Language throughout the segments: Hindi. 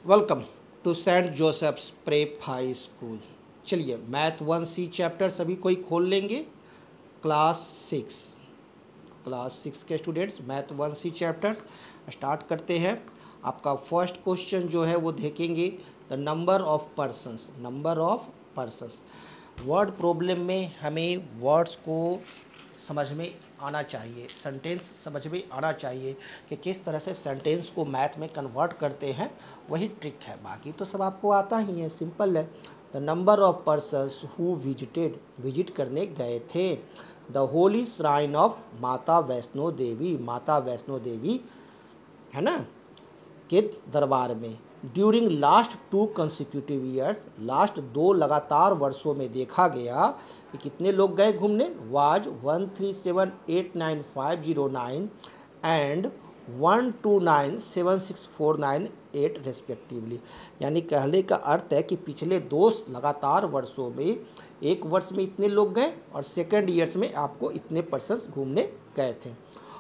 Welcome to Saint Joseph's prep high school. चलिए मैथ 1C चैप्टर सभी कोई खोल लेंगे। क्लास 6 के students math 1C chapters start करते हैं। आपका फर्स्ट क्वेश्चन जो है वो देखेंगे the number of persons. Word problem में हमें वर्ड्स को समझ में आना चाहिए, सेंटेंस समझ में आना चाहिए कि किस तरह से सेंटेंस को मैथ में कन्वर्ट करते हैं, वही ट्रिक है। बाकी तो सब आपको आता ही है, सिंपल है। The number of persons who visit करने गए थे द होली श्राइन ऑफ माता वैष्णो देवी है ना के दरबार में during last 2 consecutive years, last 2 लगातार वर्षों में देखा गया कि कितने लोग गए घूमने। Was 13789 and 1297649 respectively. यानी कहने का अर्थ है कि पिछले 2 लगातार वर्षों में, एक वर्ष में इतने लोग गए और सेकेंड ईयर्स में आपको इतने पर्सन्स घूमने गए थे।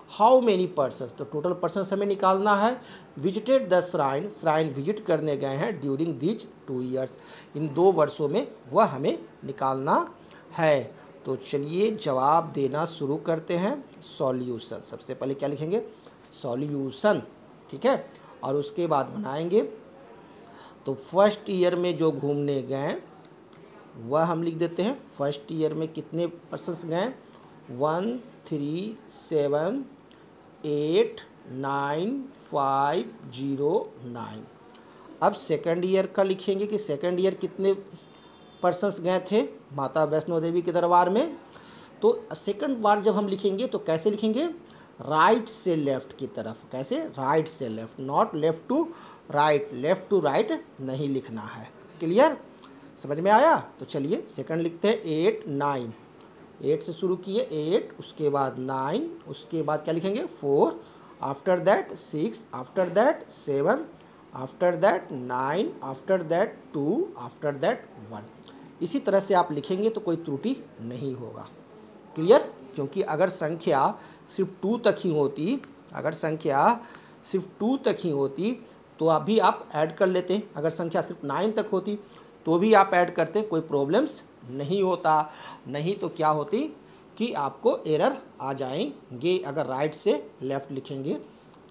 हाउ मेनी पर्सन्स, तो टोटल पर्सन्स हमें निकालना है। विजिटेड द श्राइन विजिट करने गए हैं ड्यूरिंग दीज 2 ईयर्स, इन 2 वर्षों में वह हमें निकालना है। तो चलिए जवाब देना शुरू करते हैं। सॉल्यूशन, सबसे पहले क्या लिखेंगे, सॉल्यूशन, ठीक है। और उसके बाद बनाएंगे। तो फर्स्ट ईयर में जो घूमने गए वह हम लिख देते हैं। फर्स्ट ईयर में कितने पर्सन्स गए, 13789,509। अब सेकंड ईयर का लिखेंगे कि सेकंड ईयर कितने पर्सन्स गए थे माता वैष्णो देवी के दरबार में। तो सेकंड बार जब हम लिखेंगे तो कैसे लिखेंगे, राइट से लेफ्ट की तरफ। कैसे, राइट से left, not left to right, left to right नहीं लिखना है। क्लियर, समझ में आया। तो चलिए सेकंड लिखते हैं 8 9, 8 से शुरू किए 8, उसके बाद 9, उसके बाद क्या लिखेंगे 4, after that 6, after that 7, after that 9, after that 2, after that 1। इसी तरह से आप लिखेंगे तो कोई त्रुटि नहीं होगा। क्लियर, क्योंकि अगर संख्या सिर्फ 2 तक ही होती, अगर संख्या सिर्फ 2 तक ही होती तो अभी आप ऐड कर लेते। अगर संख्या सिर्फ 9 तक होती तो भी आप ऐड करते, कोई प्रॉब्लम्स नहीं होता। नहीं तो क्या होती कि आपको एरर आ जाएंगे अगर राइट से लेफ़्ट लिखेंगे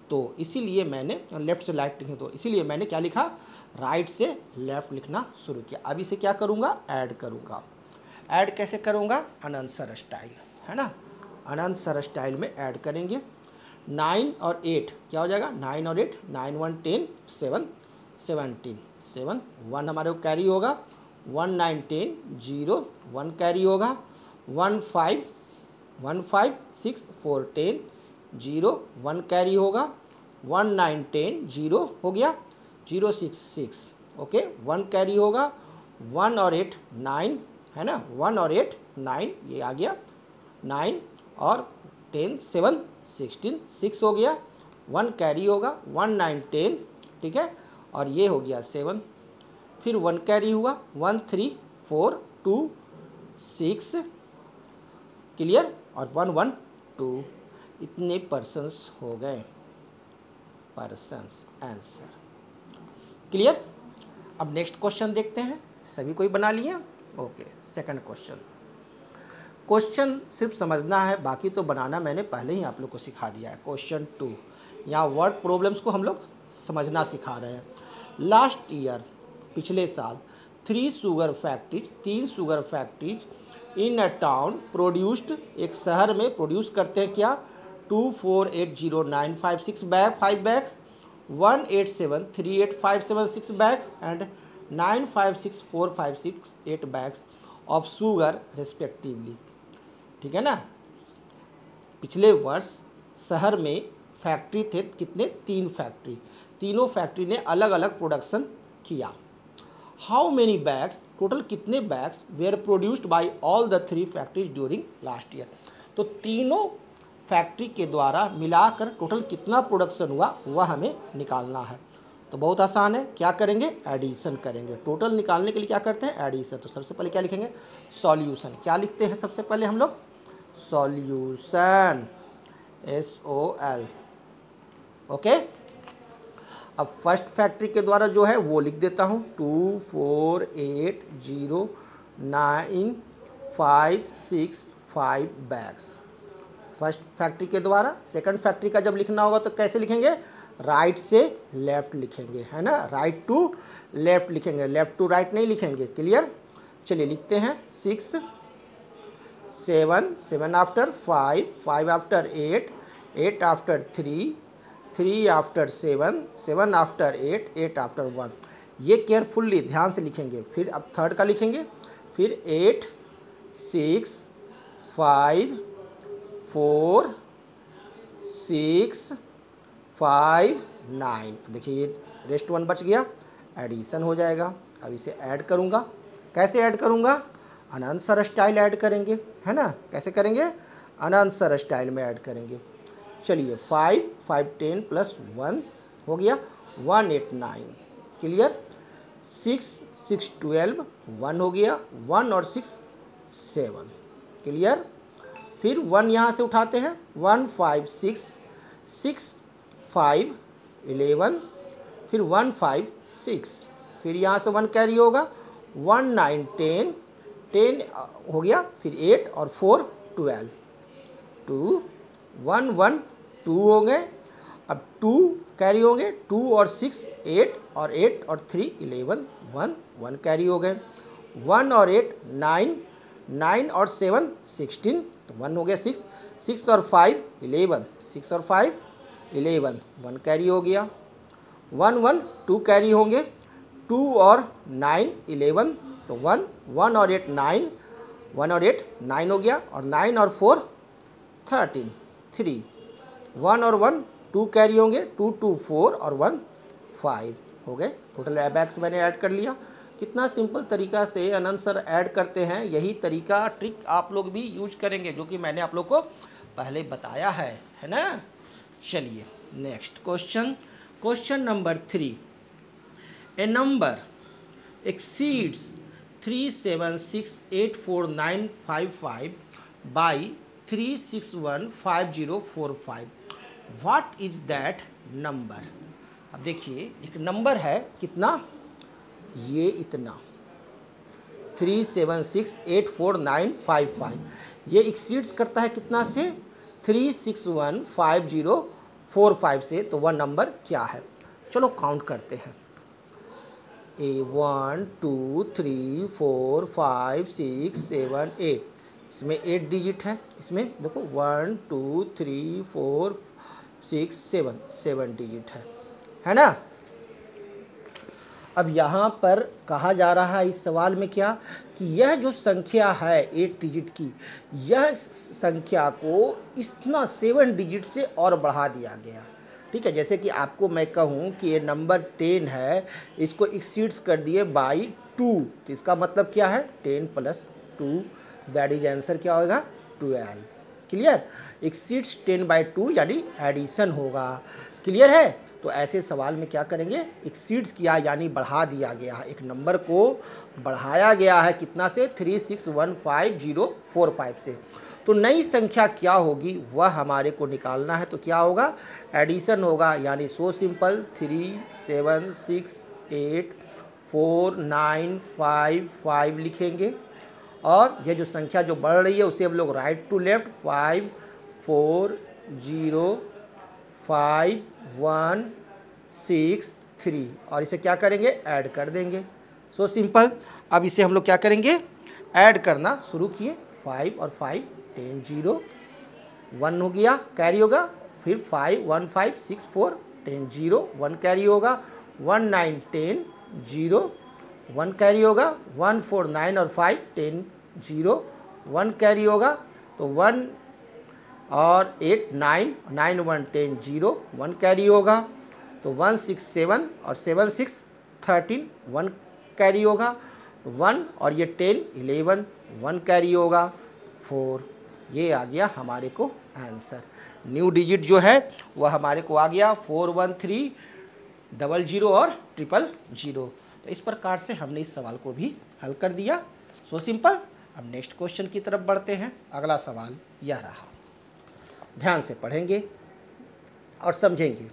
तो। इसीलिए मैंने लेफ़्ट से राइट लिखें तो इसीलिए मैंने क्या लिखा, राइट से लेफ़्ट लिखना शुरू किया। अब इसे क्या करूँगा, ऐड करूँगा। ऐड कैसे करूँगा, अनआंसर स्टाइल, है ना। अनआंसर स्टाइल में ऐड करेंगे। 9 और 8 क्या हो जाएगा, 9 और 8, 9 1 10 7 17 7 1 हमारे को कैरी होगा, 1 9 10 0 1 कैरी होगा, 1 5 6 4 10 0 1 कैरी होगा, 1 9 10 0 हो गया, 0 6 6 ओके 1 कैरी होगा, 1 और 8 9 है ना, 1 और 8 9 ये आ गया, 9 और 10 7 16 6 हो गया, 1 कैरी होगा, 1 9 10 ठीक है, और ये हो गया 7, फिर 1 कैरी हुआ, 1 3 4 2 6 क्लियर, और 1 1 2। इतने पर्सन्स हो गए, पर्सन्स आंसर। क्लियर। अब नेक्स्ट क्वेश्चन देखते हैं। सभी कोई बना लिए, ओके। सेकंड क्वेश्चन सिर्फ समझना है, बाकी तो बनाना मैंने पहले ही आप लोग को सिखा दिया है। क्वेश्चन 2, यहाँ वर्ड प्रॉब्लम्स को हम लोग समझना सिखा रहे हैं। लास्ट ईयर, पिछले साल, 3 शुगर फैक्ट्रीज इन अ टाउन प्रोड्यूस्ड, एक शहर में प्रोड्यूस करते हैं क्या, 2480956 bag 5 bags, 1873857 bags and 9564568 bags of sugar respectively. ठीक है ना। पिछले वर्ष शहर में फैक्ट्री थे कितने, 3 फैक्ट्री, तीनों फैक्ट्री ने अलग अलग प्रोडक्शन किया। हाउ मेनी बैग्स, टोटल कितने bags were produced by all the 3 factories during last year. तो तीनों फैक्ट्री के द्वारा मिलाकर टोटल कितना प्रोडक्शन हुआ वह हमें निकालना है। तो बहुत आसान है, क्या करेंगे, एडिशन करेंगे। टोटल निकालने के लिए क्या करते हैं, एडिशन। तो सबसे पहले क्या लिखेंगे, सॉल्यूशन। क्या लिखते हैं सबसे पहले हम लोग, सॉल्यूशन, SOL, ओके। अब फर्स्ट फैक्ट्री के द्वारा जो है वो लिख देता हूँ 2 4 8 0 9 5 6 5 बैग्स फर्स्ट फैक्ट्री के द्वारा। सेकंड फैक्ट्री का जब लिखना होगा तो कैसे लिखेंगे, राइट से लेफ्ट लिखेंगे, है ना, राइट टू लेफ्ट लिखेंगे, लेफ्ट टू राइट नहीं लिखेंगे। क्लियर। चलिए लिखते हैं 6 7 7 after 5 5 after 8 8 after 3 3 after 7 7 after 8 8 after 1। ये केयरफुल्ली ध्यान से लिखेंगे। फिर अब थर्ड का लिखेंगे, फिर 8 6 5 4 6 5 9। देखिए ये रेस्ट 1 बच गया, एडिशन हो जाएगा। अब इसे ऐड करूँगा, कैसे ऐड करूँगा, अनंत सर स्टाइल ऐड करेंगे, है ना। कैसे करेंगे, अनंत सर स्टाइल में ऐड करेंगे। चलिए 5 5 10 प्लस 1 हो गया 1 8 9। क्लियर। 6 6 12 1 हो गया, 1 और 6 7। क्लियर। फिर 1 यहाँ से उठाते हैं, 1 5 6 6 5 11, फिर 1 5 6, फिर यहाँ से 1 कैरी होगा, 1 9 10 10 हो गया, फिर 8 और 4 12 2 1 1 2 हो गए। अब 2 कैरी होंगे, 2 और 6 8 और 8 और 3 11 1 1 कैरी हो गए, 1 और 8 9 9 और 7 16, तो 1 हो गया 6 6 और 5 11 6 और 5 11 1 कैरी हो गया, 1 1 2 कैरी होंगे, 2 और 9 11, तो 1 1 और 8 9 1 और 8 9 हो गया, और 9 और 4 13 3 1 और 1 2 कैरी होंगे, 2 2 4 और 1 5 हो गए। टोटल एबैक्स मैंने ऐड कर लिया। कितना सिंपल तरीका से अनंत सर ऐड करते हैं, यही तरीका ट्रिक आप लोग भी यूज करेंगे जो कि मैंने आप लोग को पहले बताया है ना। चलिए next question, question number 3। A number exceeds 3768495 by 3615045, what is that number. अब देखिए एक नंबर है कितना, ये इतना 3768495, ये एक्सीड्स करता है कितना से, 3615045 से। तो वह नंबर क्या है, चलो काउंट करते हैं। 1 2 3 4 5 6 7 8, इसमें 8 डिजिट है। इसमें देखो 1 2 3 4 6 7 डिजिट है ना। अब यहाँ पर कहा जा रहा है इस सवाल में क्या, कि यह जो संख्या है 8 डिजिट की, यह संख्या को इतना 7 डिजिट से और बढ़ा दिया गया। ठीक है, जैसे कि आपको मैं कहूँ कि ये नंबर 10 है, इसको एक्सीड्स कर दिए बाई 2, तो इसका मतलब क्या है 10 प्लस 2, दैट इज आंसर क्या होगा 12। क्लियर। एक्सीड्स 10 बाई 2 यानी एडिशन होगा। क्लियर है। तो ऐसे सवाल में क्या करेंगे, एक्सीड्स किया यानी बढ़ा दिया गया है, एक नंबर को बढ़ाया गया है कितना से, 3615045 से। तो नई संख्या क्या होगी वह हमारे को निकालना है। तो क्या होगा, एडिशन होगा, यानी सो सिंपल 3 7 6 8 4 9 5 5 लिखेंगे, और यह जो संख्या जो बढ़ रही है उसे हम लोग राइट टू लेफ्ट 5 4 0 5 1 6 3, और इसे क्या करेंगे, ऐड कर देंगे। So simple. अब इसे हम लोग क्या करेंगे, ऐड करना शुरू किए, 5 और 5 10 0 1 हो गया, कैरी होगा, फिर 5 1 5 6 4 10 0 1 कैरी होगा, 1 9 10 0 1 कैरी होगा, 1 4 9 और 5 10 0 1 कैरी होगा, तो 1 और 8 9 9 1 10 0 1 कैरी होगा, तो 1 6 7 और 7 6 13 1 कैरी होगा, तो 1 और ये 10 11 1 कैरी होगा 4। ये आ गया हमारे को आंसर। न्यू डिजिट जो है वह हमारे को आ गया 41300 और 000। तो इस प्रकार से हमने इस सवाल को भी हल कर दिया। So simple. अब नेक्स्ट क्वेश्चन की तरफ बढ़ते हैं। अगला सवाल यह रहा, ध्यान से पढ़ेंगे और समझेंगे।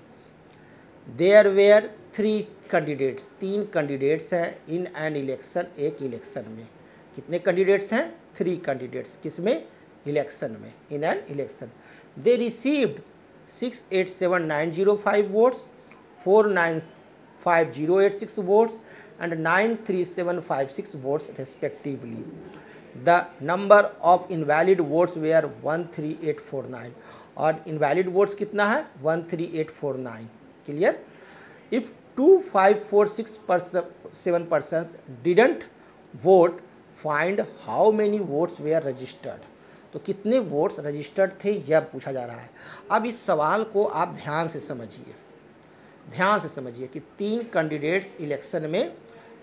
देयर वेयर 3 कैंडिडेट्स, 3 कैंडिडेट्स हैं इन एन इलेक्शन, एक इलेक्शन में। कितने कैंडिडेट्स हैं? 3 कैंडिडेट्स। किसमें? इलेक्शन में, in an election. They received 687,905 votes, 495,086 votes and 93756 votes respectively. The number of invalid votes were 13849, और इनवैलिड वोट्स कितना है? 13849। Clear? If 2546 persons didn't vote, find how many votes were registered. तो कितने वोट्स रजिस्टर्ड थे यह पूछा जा रहा है। अब इस सवाल को आप ध्यान से समझिए, ध्यान से समझिए कि 3 कैंडिडेट्स इलेक्शन में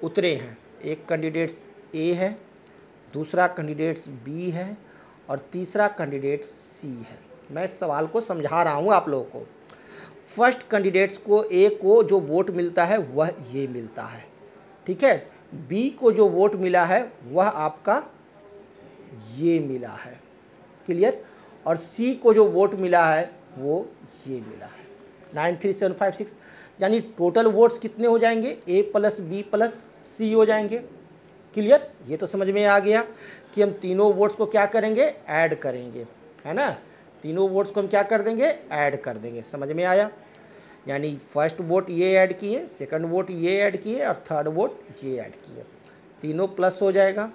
उतरे हैं। एक कैंडिडेट्स ए है, दूसरा कैंडिडेट्स बी है और तीसरा कैंडिडेट्स सी है। मैं इस सवाल को समझा रहा हूँ आप लोगों को। फर्स्ट कैंडिडेट्स को ए को जो वोट मिलता है वह ये मिलता है, ठीक है। बी को जो वोट मिला है वह आपका ये मिला है, क्लियर। और सी को जो वोट मिला है वो ये मिला है 93756। यानी टोटल वोट्स कितने हो जाएंगे? ए प्लस बी प्लस सी हो जाएंगे, क्लियर। ये तो समझ में आ गया कि हम तीनों वोट्स को क्या करेंगे? ऐड करेंगे, है ना। तीनों वोट्स को हम क्या कर देंगे? ऐड कर देंगे। समझ में आया? यानी फर्स्ट वोट ये ऐड किए, सेकंड वोट ये ऐड किए और थर्ड वोट ये ऐड किए, तीनों प्लस हो जाएगा।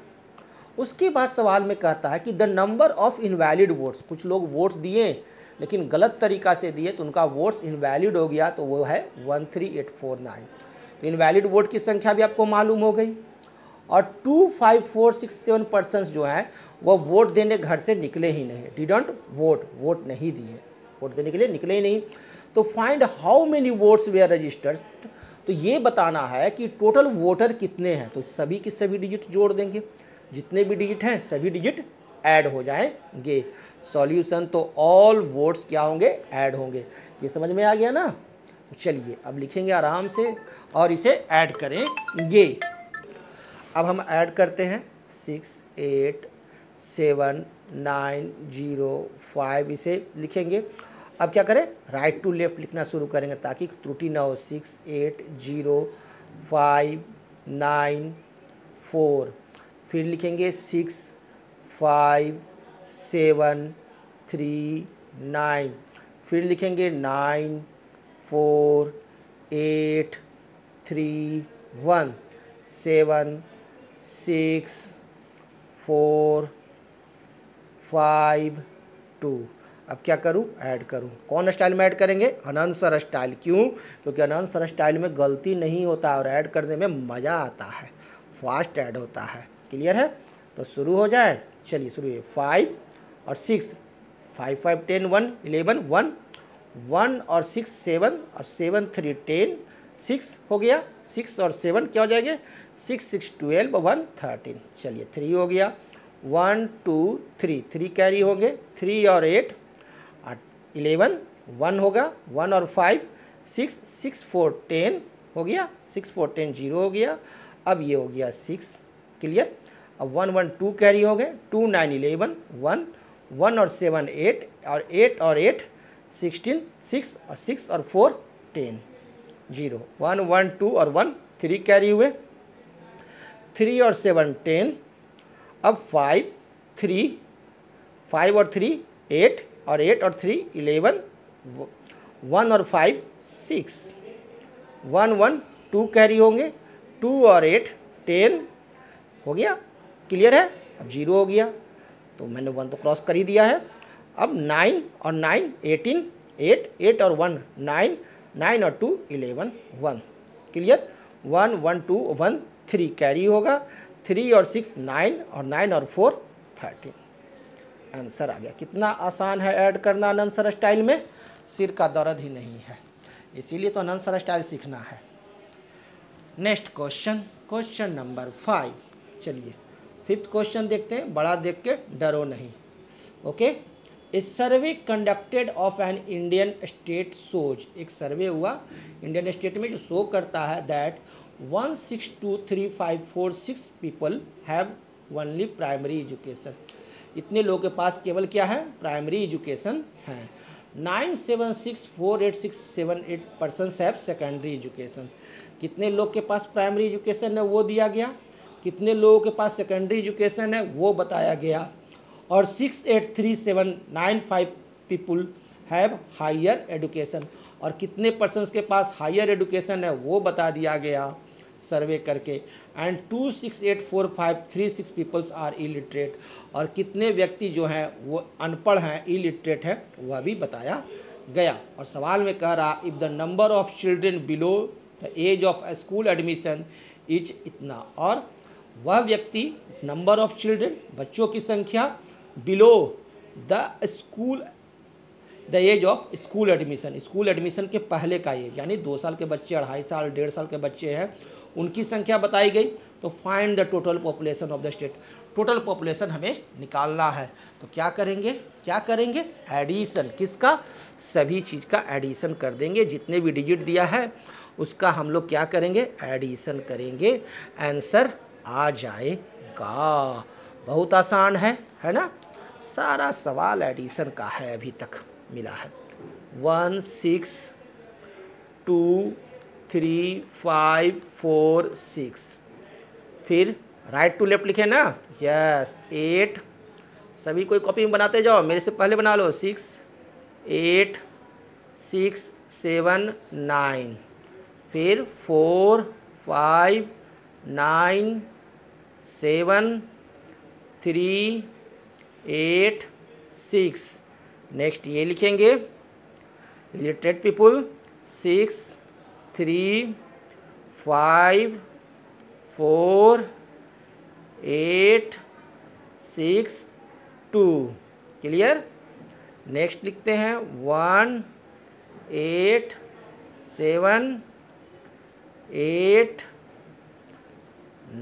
उसके बाद सवाल में कहता है कि the number of invalid votes, कुछ लोग वोट दिए लेकिन गलत तरीक़ा से दिए तो उनका वोट्स इनवैलिड हो गया, तो वो है 13849। तो इनवैलिड वोट की संख्या भी आपको मालूम हो गई। और 25467 पर्सन्स जो हैं वो वोट देने घर से निकले ही नहीं, डिडंट वोट, वोट नहीं दिए, वोट देने के लिए निकले ही नहीं। तो find how many votes were registered, तो ये बताना है कि टोटल वोटर कितने हैं। तो सभी की सभी डिजिट जोड़ देंगे, जितने भी डिजिट हैं सभी डिजिट ऐड हो जाएंगे। सॉल्यूशन तो ऑल वोट्स क्या होंगे? ऐड होंगे। ये समझ में आ गया ना। तो चलिए अब लिखेंगे आराम से और इसे ऐड करेंगे। अब हम ऐड करते हैं 687,905, इसे लिखेंगे। अब क्या करें? राइट टू लेफ्ट लिखना शुरू करेंगे ताकि त्रुटि ना हो। 6805994, फिर लिखेंगे 65739, फिर लिखेंगे 94831 76452। अब क्या करूं? ऐड करूं। कौन स्टाइल में ऐड करेंगे? अनंत सर स्टाइल। क्यों? क्योंकि अनंत सर स्टाइल में गलती नहीं होता और ऐड करने में मज़ा आता है, फास्ट ऐड होता है। क्लियर है? तो शुरू हो जाए। चलिए शुरू है। 5 और 6, 5 5 10 1 11 1 1 और 6 7 और 7 3 10, 6 हो गया। 6 और 7 क्या हो जाएंगे? 6 6 12 1 13। चलिए 3 हो गया। 1 2 3, 3 कैरी होंगे। 3 और 8 11, 1 होगा। 1 और 5 6, 6 4 10 हो गया। 6 4 10 0 हो गया। अब ये हो गया 6, क्लियर। अब 1 1 2 कैरी हो गए। 2 9 11 1 1 और 7 8 और 8 और 8 16, 6 और 6 और 4 10 0। 1 1 2 और 1 3 कैरी हुए। 3 और 7 10। अब 5 3, 5 और 3 8 और 8 और 3 11, 1 और 5 6, 1 1 2 कैरी होंगे। 2 और 8 10 हो गया, क्लियर है। अब 0 हो गया, तो मैंने 1 तो क्रॉस कर ही दिया है। अब 9 और 9 18, 8 8 और 1 9, 9 और 2 11 1, क्लियर। 1 1 2 1 3 कैरी होगा। 3 और 6 9 और 9 और 4 13। आंसर आ गया। कितना आसान है ऐड करना अनंत सर स्टाइल में, सिर का दर्द ही नहीं है, इसीलिए तो अनंत सर स्टाइल सीखना है। Next question, question number 5। चलिए 5th क्वेश्चन देखते हैं, बड़ा देख के डरो नहीं। Okay. A survey conducted of an Indian state shows, एक सर्वे हुआ इंडियन स्टेट में जो शो करता है that 1623546 people have only primary education. इतने लोगों के पास केवल क्या है? प्राइमरी एजुकेशन है। 9764868 पर्सनस हैव सेकेंडरी एजुकेशन। कितने लोग के पास प्राइमरी एजुकेशन है वो दिया गया, कितने लोगों के पास सेकेंडरी एजुकेशन है वो बताया गया, और 683795 पीपुल हैव हायर एजुकेशन, और कितने पर्सन्स के पास हायर एजुकेशन है वो बता दिया गया सर्वे करके। एंड 2684536 पीपल्स आर इलिटरेट, और कितने व्यक्ति जो हैं वो अनपढ़ हैं, इलिटरेट हैं, वह भी बताया गया। और सवाल में कह रहा if the number of children below the age of school admission is इतना, और वह व्यक्ति नंबर ऑफ चिल्ड्रेन बच्चों की संख्या below the school the age of school admission, school admission के पहले का एज, यानी 2 साल के बच्चे, 2.5 साल, 1.5 साल के बच्चे हैं, उनकी संख्या बताई गई। तो find the total population of the state, total population हमें निकालना है। तो क्या करेंगे, क्या करेंगे, एडिशन, किसका, सभी चीज़ का एडिशन कर देंगे, जितने भी डिजिट दिया है उसका हम लोग क्या करेंगे, एडिशन करेंगे, आंसर आ जाएगा। बहुत आसान है ना, सारा सवाल एडिशन का है, अभी तक मिला है। 1 6 2 3 5 4 6, फिर राइट टू लेफ्ट लिखे ना, यस 8, सभी कोई कॉपी में बनाते जाओ, मेरे से पहले बना लो, 6 8 6 7 9, फिर 4 5 9 7 3 8 6, नेक्स्ट ये लिखेंगे इलिटरेट पीपुल 6 3 5 4 8 6 2, क्लियर। नेक्स्ट लिखते हैं 1 8 7 8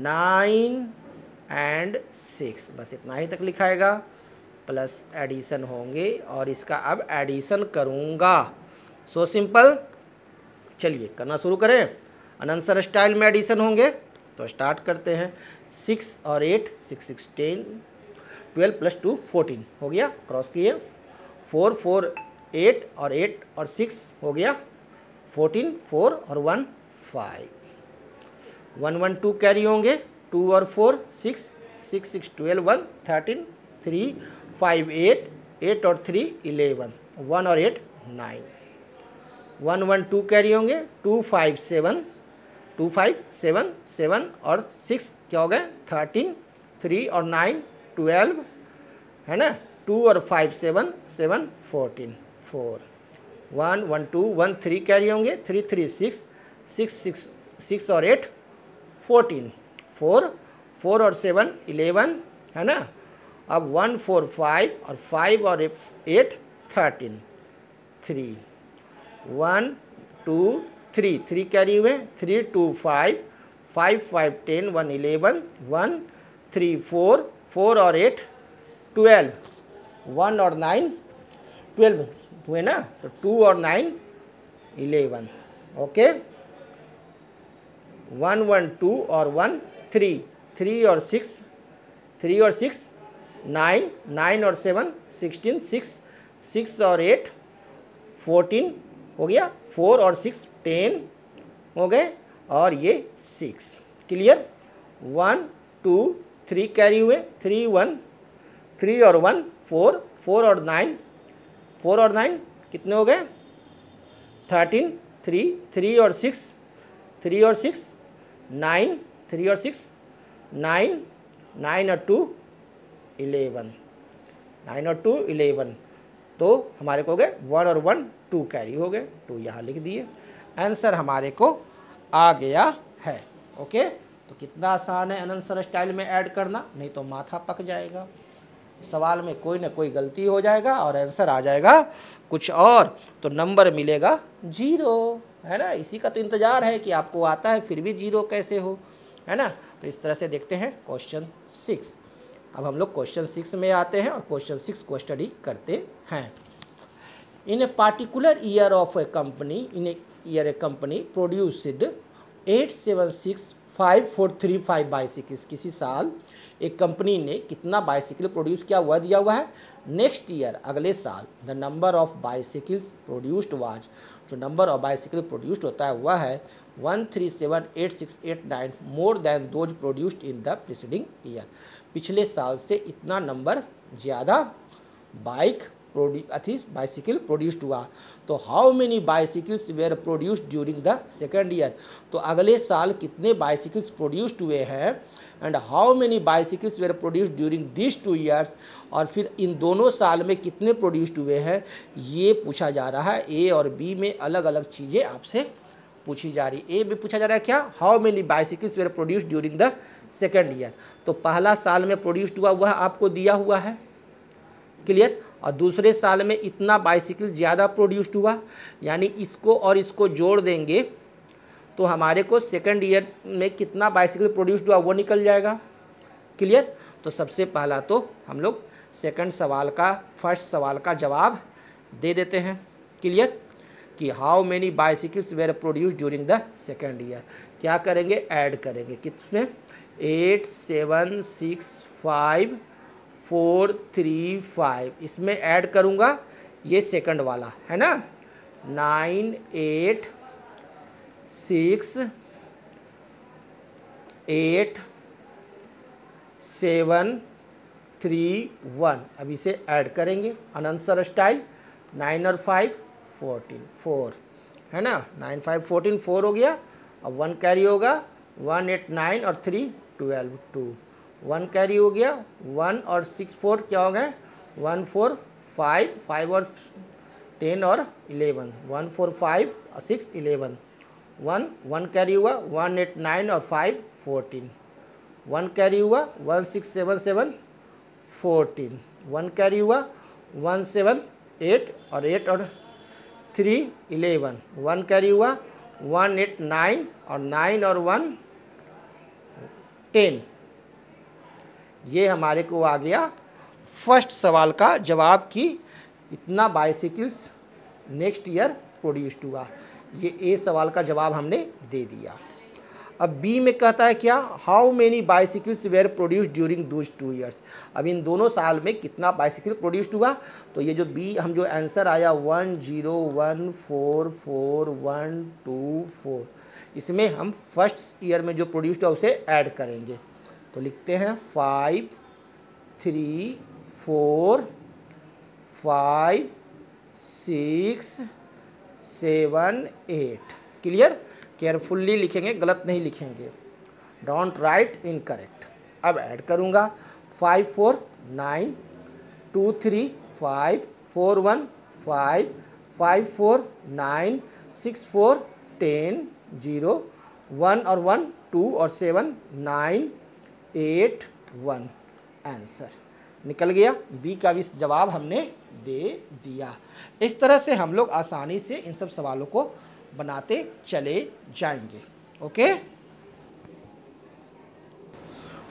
9 एंड 6, बस इतना ही तक लिखाएगा, प्लस एडिशन होंगे, और इसका अब एडिशन करूँगा। सो सिंपल, चलिए करना शुरू करें। अनंसर स्टाइल में एडिशन होंगे, तो स्टार्ट करते हैं। 6 और 8 6 6 10 12 + 2 14 हो गया, क्रॉस किए। 4 4 8 और 8 और 6 हो गया 14, 4 और 1 5, 1 1 2 कैरी होंगे, 2 और 4 6 6 6 12 1 13 3 5 8 8 और 3 11 1 और 8 9, 1 1 2 कैरी होंगे, 2 5 7 2 5 7 7 और 6 क्या हो गए 13 3 और 9 12 है ना, 2 और 5 7 7 14 4, 1 1 2 1 3 कैरी होंगे, 3 3 6 6 6 6 और 8 14 4 4 और 7 11 है ना। अब 1 4 5 और 5 और 8 13 3 1 2 3 3 कैरी हुए, 3 2 5 5 5 10 1 11 1 3 4 4 और 8 12 1 और 9 12 हुए ना, तो 2 और 9 11, ओके। 1 1 2 और 1 3 3 और 6 3 और 6 9 9 और 7 16 6 6 और 8 14 हो गया, 4 और 6 10 हो गए, और ये 6, क्लियर। 1 2 3 कैरी हुए, 3 1 3 और 1 4 4 और 9 4 और 9 कितने हो गए 13 3 3 और 6 3 और 6 9 3 और 6 9 9 और 2 11 9 और 2 11, तो हमारे को हो गए 1 और 1 2 कैरी हो गए, 2 यहाँ लिख दिए, आंसर हमारे को आ गया है, ओके। तो कितना आसान है आंसर स्टाइल में ऐड करना, नहीं तो माथा पक जाएगा, सवाल में कोई ना कोई गलती हो जाएगा और आंसर आ जाएगा कुछ और, तो नंबर मिलेगा 0, है ना। इसी का तो इंतज़ार है कि आपको आता है फिर भी 0 कैसे हो, है ना। तो इस तरह से देखते हैं क्वेश्चन 6। अब हम लोग क्वेश्चन 6 में आते हैं और क्वेश्चन 6 को स्टडी करते हैं। In a particular year of a company, in a year a company produced 8765435 bicycles, किसी साल एक कंपनी ने कितना बाइसिकल प्रोड्यूस किया हुआ दिया हुआ है नेक्स्ट ईयर अगले साल the number of bicycles produced was, जो नंबर ऑफ बाइसिकल प्रोड्यूस्ड होता है वह है 1378689 more than those produced in the preceding year. पिछले साल से इतना नंबर ज़्यादा बाइसिकल प्रोड्यूस्ड हुआ। तो how many bicycles were produced during the second year, तो अगले साल कितने बाइसिकल्स प्रोड्यूस्ड हुए हैं and how many bicycles were produced during this 2 years, और फिर इन दोनों साल में कितने प्रोड्यूस्ड हुए हैं ये पूछा जा रहा है। ए और बी में अलग अलग चीज़ें आपसे पूछी जा रही। ए में पूछा जा रहा है क्या, how many bicycles were produced during the second year, तो पहला साल में प्रोड्यूस्ड हुआ वह आपको दिया हुआ है, क्लियर। और दूसरे साल में इतना बाइसिकल ज़्यादा प्रोड्यूस्ड हुआ, यानी इसको और इसको जोड़ देंगे तो हमारे को सेकंड ईयर में कितना बाइसिकल प्रोड्यूस्ड हुआ वो निकल जाएगा, क्लियर। तो सबसे पहला तो हम लोग फर्स्ट सवाल का जवाब दे देते हैं, क्लियर, कि how many bicycles were produced during the second year. क्या करेंगे, ऐड करेंगे किसमें, 8 7 6 5 4 3 5, इसमें ऐड करूँगा ये सेकंड वाला है ना, 9 8 6 8 7 3 1, अब इसे ऐड करेंगे अनंसर स्टाइल, 9 और 5 14 4 है ना, 9 5 14 4 हो गया। अब 1 कैरी होगा, 1 8 9 और 3 12 2, 1 कैरी हो गया, 1 और 6 4 क्या हो गए, 1 4 5 5 और 10 और 11, 1 4 5 और 6 11, 1 कैरी हुआ, 1 8 9 और 5 14, 1 कैरी हुआ, 1 6 7 7 14, 1 कैरी हुआ, 1 7 8 और 8 और 3 11, 1 कैरी हुआ, 1 8 9 और 9 और 1 10। ये हमारे को आ गया फर्स्ट सवाल का जवाब कि इतना बाइसिकल्स नेक्स्ट ईयर प्रोड्यूस्ड हुआ। ये ए सवाल का जवाब हमने दे दिया। अब बी में कहता है क्या, how many bicycles were produced during those 2 years, अब इन दोनों साल में कितना बाइसिकल प्रोड्यूस्ड हुआ। तो ये जो बी हम जो आंसर आया 1 0 1 4 4 1 2 4, इसमें हम फर्स्ट ईयर में जो प्रोड्यूस्ड है उसे ऐड करेंगे। तो लिखते हैं 5 3 4 5 6 7 8, क्लियर। केयरफुल्ली लिखेंगे, गलत नहीं लिखेंगे, डोंट राइट इनकरेक्ट। अब ऐड करूँगा 5 4 9 2 3 5 4 1 5 5 4 9 6 4 10 0 1 और 1 2 और 7 9 8 1, आंसर निकल गया। बी का भी जवाब हमने दे दिया। इस तरह से हम लोग आसानी से इन सब सवालों को बनाते चले जाएंगे। Okay,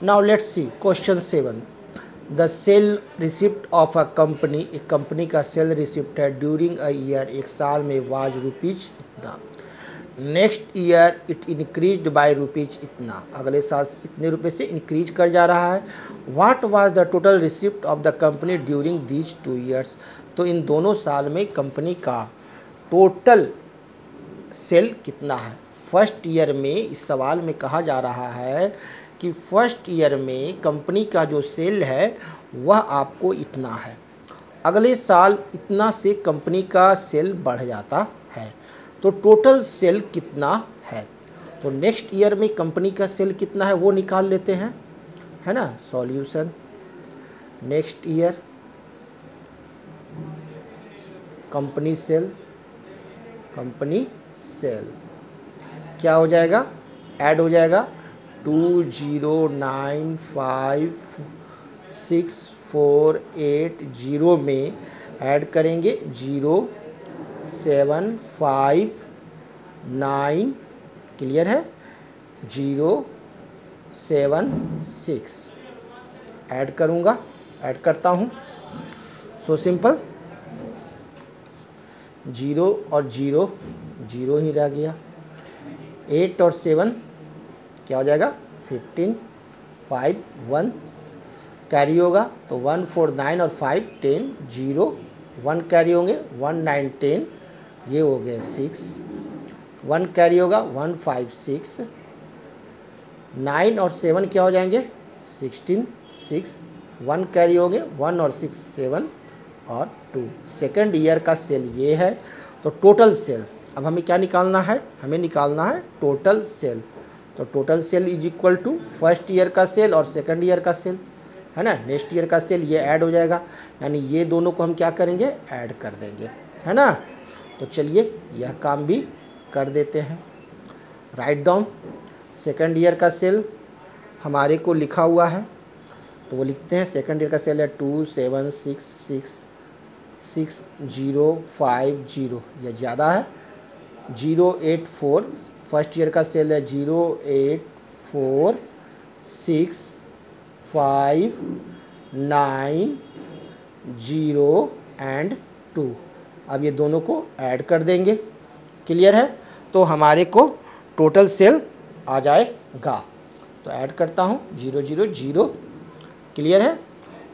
now let's see question 7। The sale receipt of a company, एक कंपनी का सेल रिसिप्ट है ड्यूरिंग अ ईयर, एक साल में वाज रुपीज इतना, next year it increased by rupees इतना, अगले साल इतने रुपए से इंक्रीज कर जा रहा है। What was the total receipt of the company during these 2 years, तो इन दोनों साल में कंपनी का टोटल सेल कितना है। फर्स्ट ईयर में इस सवाल में कहा जा रहा है कि फर्स्ट ईयर में कंपनी का जो सेल है वह आपको इतना है, अगले साल इतना से कंपनी का सेल बढ़ जाता है, तो टोटल सेल कितना है। तो नेक्स्ट ईयर में कंपनी का सेल कितना है वो निकाल लेते हैं, है ना। Solution, next year company sale क्या हो जाएगा, ऐड हो जाएगा 2095648 में ऐड करेंगे 0759, क्लियर है, 076 ऐड करूँगा, ऐड करता हूँ, सो सिंपल, 0 और 0 0 ही रह गया, 8 और 7 क्या हो जाएगा 15 5 1, कैरी होगा तो 1 4 9 और 5 10 0 1 कैरी होंगे 1 9 10 ये हो गए 6 1 कैरी होगा 1 5 6 9 और 7 क्या हो जाएंगे 16 6 1 कैरी होंगे 1 और 6 7 और 2 सेकेंड ईयर का सेल ये है। तो टोटल सेल अब हमें क्या निकालना है, हमें निकालना है टोटल सेल। तो total sale is equal to first year का सेल और सेकंड ईयर का सेल, है ना। नेक्स्ट ईयर का सेल ये ऐड हो जाएगा, यानी ये दोनों को हम क्या करेंगे ऐड कर देंगे, है ना। तो चलिए यह काम भी कर देते हैं। राइट डाउन सेकंड ईयर का सेल हमारे को लिखा हुआ है, तो वो लिखते हैं सेकंड ईयर का सेल है 2 7 6 6 6 0 5 0, यह ज़्यादा है 0 8 4। फर्स्ट ईयर का सेल है 0 8 4 6 5 9 0 एंड 2। अब ये दोनों को ऐड कर देंगे, क्लियर है। तो हमारे को टोटल सेल आ जाएगा। तो ऐड करता हूँ 0 0 0, क्लियर है।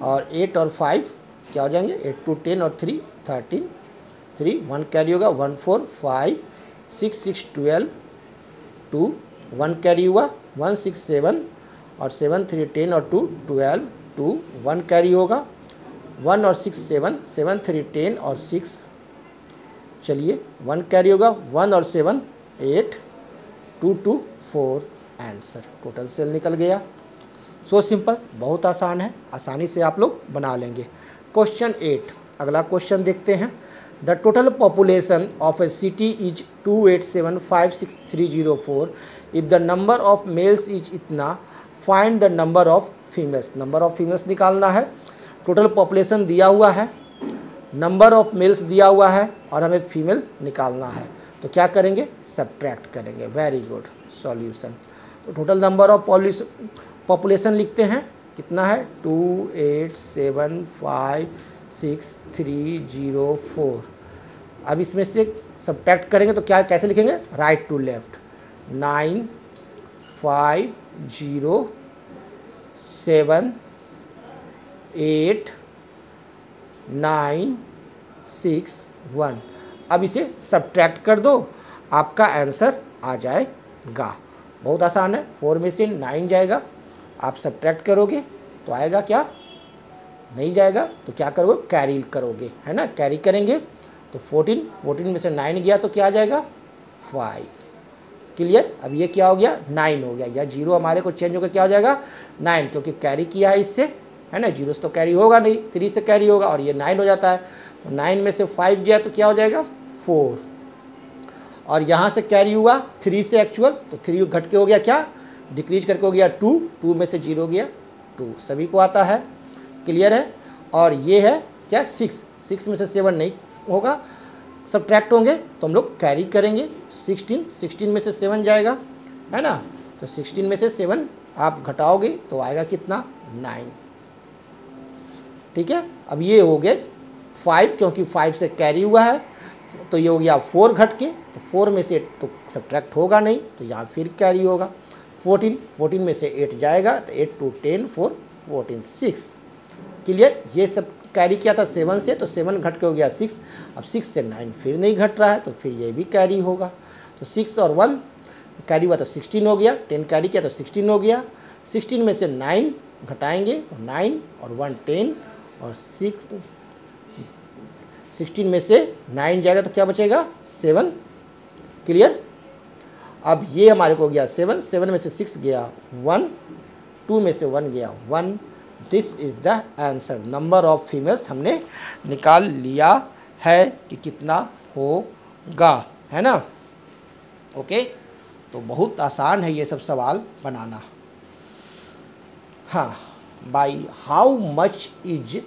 और 8 और 5 क्या हो जाएंगे 8 2 10 और 3 13 3 1 कैरी होगा 1 4 5 6 6 12 2 1 कैरी हुआ 1 6 7 और 7 3 10 और 2 12 2 1 कैरी होगा 1 और 6 7 7 3 10 और 6, चलिए 1 कैरी होगा 1 और 7 8 2 2 4। आंसर टोटल सेल निकल गया। सो सिंपल, बहुत आसान है, आसानी से आप लोग बना लेंगे। क्वेश्चन 8, अगला क्वेश्चन देखते हैं। The total population of a city is 28756,304। If the number of males is इतना, find the number of females. Number of females निकालना है। टोटल पॉपुलेशन दिया हुआ है, नंबर ऑफ मेल्स दिया हुआ है और हमें फीमेल निकालना है। तो क्या करेंगे सब्ट्रैक्ट करेंगे। Very good solution. तो टोटल नंबर ऑफ पॉपुलेशन लिखते हैं, कितना है 28756,304। अब इसमें से सब्ट्रैक्ट करेंगे तो क्या कैसे लिखेंगे राइट टू लेफ्ट 9 5 0 7 8 9 6 1। अब इसे सब्ट्रैक्ट कर दो, आपका आंसर आ जाएगा। बहुत आसान है। 4 में से 9 जाएगा, आप सब्ट्रैक्ट करोगे तो आएगा क्या, नहीं जाएगा तो क्या करोगे कैरी करोगे, है ना। कैरी करेंगे तो 14 में से 9 गया तो क्या आ जाएगा 5, क्लियर। अब ये क्या हो गया 9 हो गया, या 0 हमारे को चेंज होकर क्या हो जाएगा 9, क्योंकि कैरी किया है इससे, है ना। 0 से तो कैरी होगा नहीं, 3 से कैरी होगा और ये 9 हो जाता है। तो 9 में से 5 गया तो क्या हो जाएगा 4, और यहाँ से कैरी हुआ 3 से एक्चुअल, तो 3 घट के हो गया क्या डिक्रीज करके हो गया 2, 2 में से 0 गया 2, सभी को आता है, क्लियर है। और ये है क्या 6 में से 7 नहीं होगा, सब्ट्रैक्ट होंगे तो हम लोग कैरी करेंगे 16 में से 7 जाएगा, है ना। तो 16 में से 7 आप घटाओगे तो आएगा कितना 9, ठीक है। अब ये हो गए 5, क्योंकि 5 से कैरी हुआ है तो ये हो गया 4 घट के, तो 4 में से तो सब्ट्रैक्ट होगा नहीं तो यहाँ फिर कैरी होगा 14 में से 8 जाएगा तो 8 2 10 4 14 6, क्लियर। ये सब कैरी किया था 7 से, तो 7 घट के हो गया 6। अब 6 से 9 फिर नहीं घट रहा है तो फिर ये भी कैरी होगा। तो 6 और 1 कैरी हुआ तो 16 हो गया, 10 कैरी किया तो 16 हो गया। 16 में से 9 घटाएंगे तो 9 और 1 10 और 16 में से 9 जाएगा तो क्या बचेगा 7, क्लियर। अब ये हमारे को गया 7 में से 6 गया 1, 2 में से 1 गया 1। This is the answer. Number of females हमने निकाल लिया है कि कितना होगा, है ना। ओके, तो बहुत आसान है ये सब सवाल बनाना। हाँ, by how much is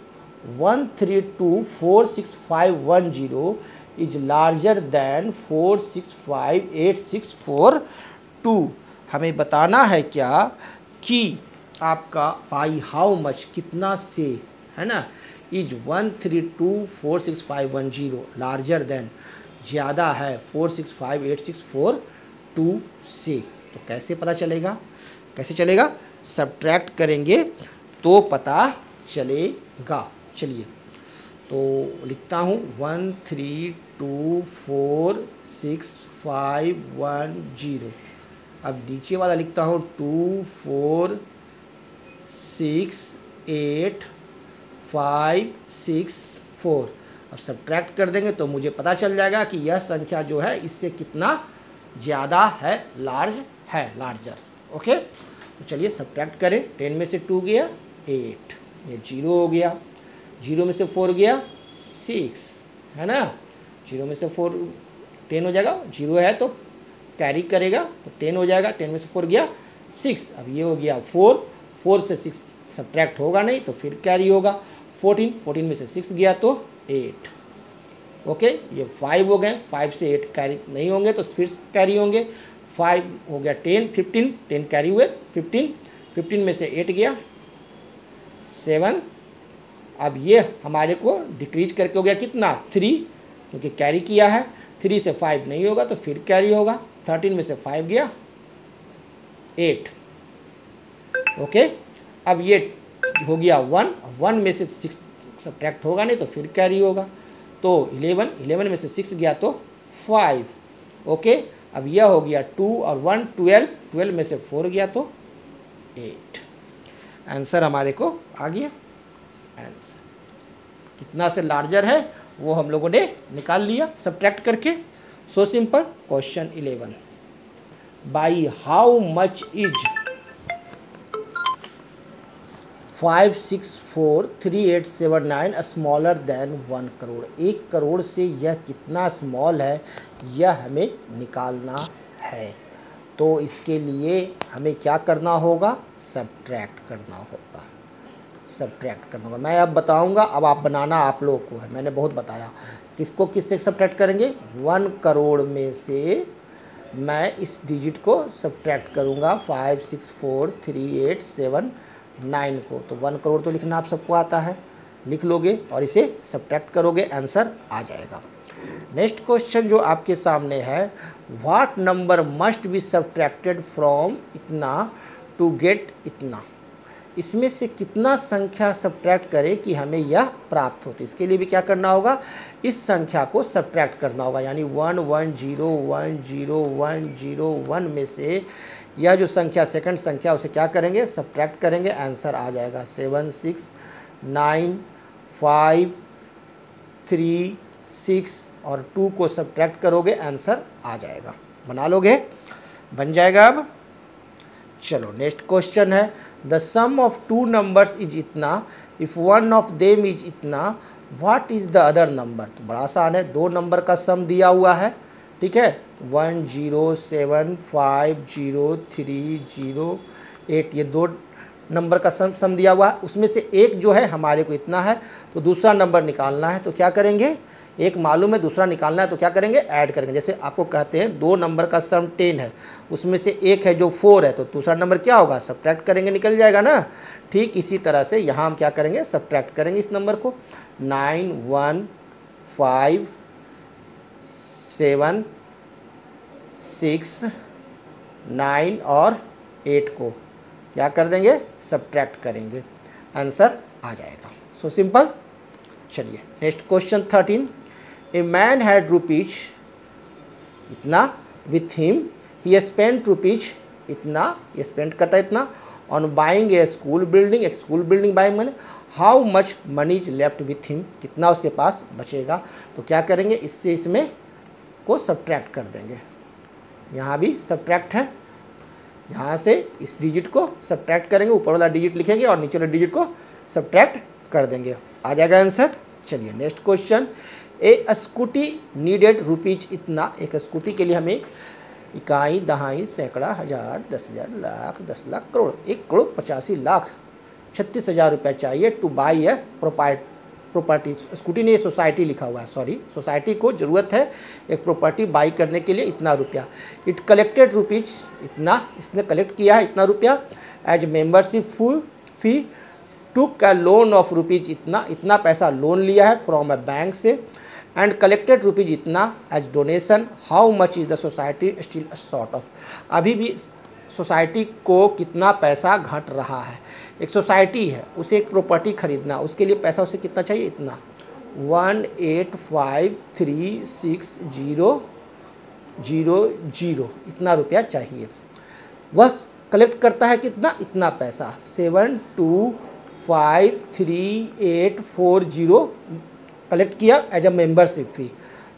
1324651 is larger than 4658642। हमें बताना है क्या कि आपका बाई हाउ मच कितना से, है ना, इज 1324651 लार्जर दैन ज़्यादा है 4658642 से। तो कैसे पता चलेगा, कैसे चलेगा, सब्ट्रैक्ट करेंगे तो पता चलेगा। चलिए तो लिखता हूँ 1 3 2 4 6 5 1 0। अब नीचे वाला लिखता हूँ 2 4 6 8 5 6 4। अब सब्ट्रैक्ट कर देंगे तो मुझे पता चल जाएगा कि यह संख्या जो है इससे कितना ज़्यादा है, लार्जर। ओके, तो चलिए सब्ट्रैक्ट करें। 10 में से 2 गया 8, ये 0 हो गया। 0 में से 4 गया 6, है ना। 0 में से 4 10 हो जाएगा, 0 है तो कैरी करेगा तो 10 हो जाएगा। 10 में से 4 गया 6, अब ये हो गया 4, 4 से 6 सब्ट्रैक्ट होगा नहीं तो फिर कैरी होगा। 14, 14 में से 6 गया तो 8। ओके, ये 5 हो गए, 5 से 8 कैरी नहीं होंगे तो फिर कैरी होंगे। 5 हो गया 10, 15, 10 कैरी हुए 15, 15 में से 8 गया 7। अब ये हमारे को डिक्रीज करके हो गया कितना 3, क्योंकि कैरी किया है। 3 से 5 नहीं होगा तो फिर कैरी होगा। 13 में से 5 गया 8। ओके, अब ये हो गया 1, 1 में से 6 सब्ट्रैक्ट होगा नहीं तो फिर कैरी होगा। तो 11, 11 में से 6 गया तो 5। ओके, अब यह हो गया 2 और 1 12, 12 में से 4 गया तो 8। आंसर हमारे को आ गया। आंसर कितना से लार्जर है वो हम लोगों ने निकाल लिया सब्ट्रैक्ट करके। So simple. Question 11, by how much is 5643879 smaller than 1 crore. 1 crore से यह कितना स्मॉल है यह हमें निकालना है। तो इसके लिए हमें क्या करना होगा, सब्ट्रैक्ट करना होगा। सब्ट्रैक्ट करना होगा मैं अब बताऊंगा, अब आप बनाना आप लोगों को है, मैंने बहुत बताया। किसको किससे सब्ट्रैक्ट करेंगे, 1 करोड़ में से मैं इस डिजिट को सब्ट्रैक्ट करूंगा 5643879 को। तो 1 करोड़ तो लिखना आप सबको आता है, लिख लोगे और इसे सब्ट्रैक्ट करोगे, आंसर आ जाएगा। नेक्स्ट क्वेश्चन जो आपके सामने है, what number must be subtracted from इतना टू गेट इतना। इसमें से कितना संख्या सब्ट्रैक्ट करें कि हमें यह प्राप्त होती। इसके लिए भी क्या करना होगा, इस संख्या को सब्ट्रैक्ट करना होगा। यानी 1101001 में से यह जो संख्या सेकंड संख्या उसे क्या करेंगे, सब्ट्रैक्ट करेंगे, आंसर आ जाएगा 76953 और 2 को सब्ट्रैक्ट करोगे, आंसर आ जाएगा। बना लोगे, बन जाएगा। अब चलो नेक्स्ट क्वेश्चन है, the sum of 2 numbers is इतना, if one of them is इतना, what is the other number. तो बड़ा आसान है, 2 नंबर का सम दिया हुआ है, ठीक है, 10750308, ये 2 नंबर का सम दिया हुआ है। उसमें से एक जो है हमारे को इतना है तो दूसरा नंबर निकालना है। तो क्या करेंगे, एक मालूम है दूसरा निकालना है तो क्या करेंगे, ऐड करेंगे। जैसे आपको कहते हैं 2 नंबर का सम 10 है, उसमें से एक है जो 4 है, तो दूसरा नंबर क्या होगा, सब्ट्रैक्ट करेंगे, निकल जाएगा ना। ठीक इसी तरह से यहाँ हम क्या करेंगे, सब्ट्रैक्ट करेंगे इस नंबर को। 9 1 5 7 6 9 और 8 को क्या कर देंगे, सब्ट्रैक्ट करेंगे, आंसर आ जाएगा। So simple. चलिए next question 13, a man had rupees इतना with him, he spent rupees इतना, ये स्पेंड करता है इतना, on buying a school building, एक स्कूल बिल्डिंग बाइंग मैंने। How much money is left with him, कितना उसके पास बचेगा। तो क्या करेंगे, इससे इसमें को सब्ट्रैक्ट कर देंगे। यहाँ भी सब्ट्रैक्ट है, यहाँ से इस डिजिट को सब्ट्रैक्ट करेंगे, ऊपर वाला डिजिट लिखेंगे और नीचे वाला डिजिट को सब्ट्रैक्ट कर देंगे, आ जाएगा आंसर। चलिए नेक्स्ट क्वेश्चन, ए स्कूटी नीडेड रुपीज इतना, एक स्कूटी के लिए हमें इकाई दहाई सैकड़ा हज़ार 10,000 लाख 10 लाख करोड़ 1,85,36,000 रुपये चाहिए टू बाई है प्रॉपर्टी। स्कूटी ने सोसाइटी लिखा हुआ है, सॉरी, सोसाइटी को ज़रूरत है एक प्रॉपर्टी बाई करने के लिए इतना रुपया। इट कलेक्टेड रुपीज इतना, इसने कलेक्ट किया है इतना रुपया as membership fee, took a loan of rupees इतना, इतना पैसा लोन लिया है फ्रॉम अ बैंक से, एंड कलेक्टेड रुपीज इतना as donation. How much is the society still short of. अभी भी सोसाइटी को कितना पैसा घट रहा है, एक सोसाइटी है, उसे एक प्रॉपर्टी खरीदना, उसके लिए पैसा उसे कितना चाहिए, इतना 185,360,000 इतना रुपया चाहिए। वह कलेक्ट करता है कितना, इतना पैसा 7253840 कलेक्ट किया as a membership fee.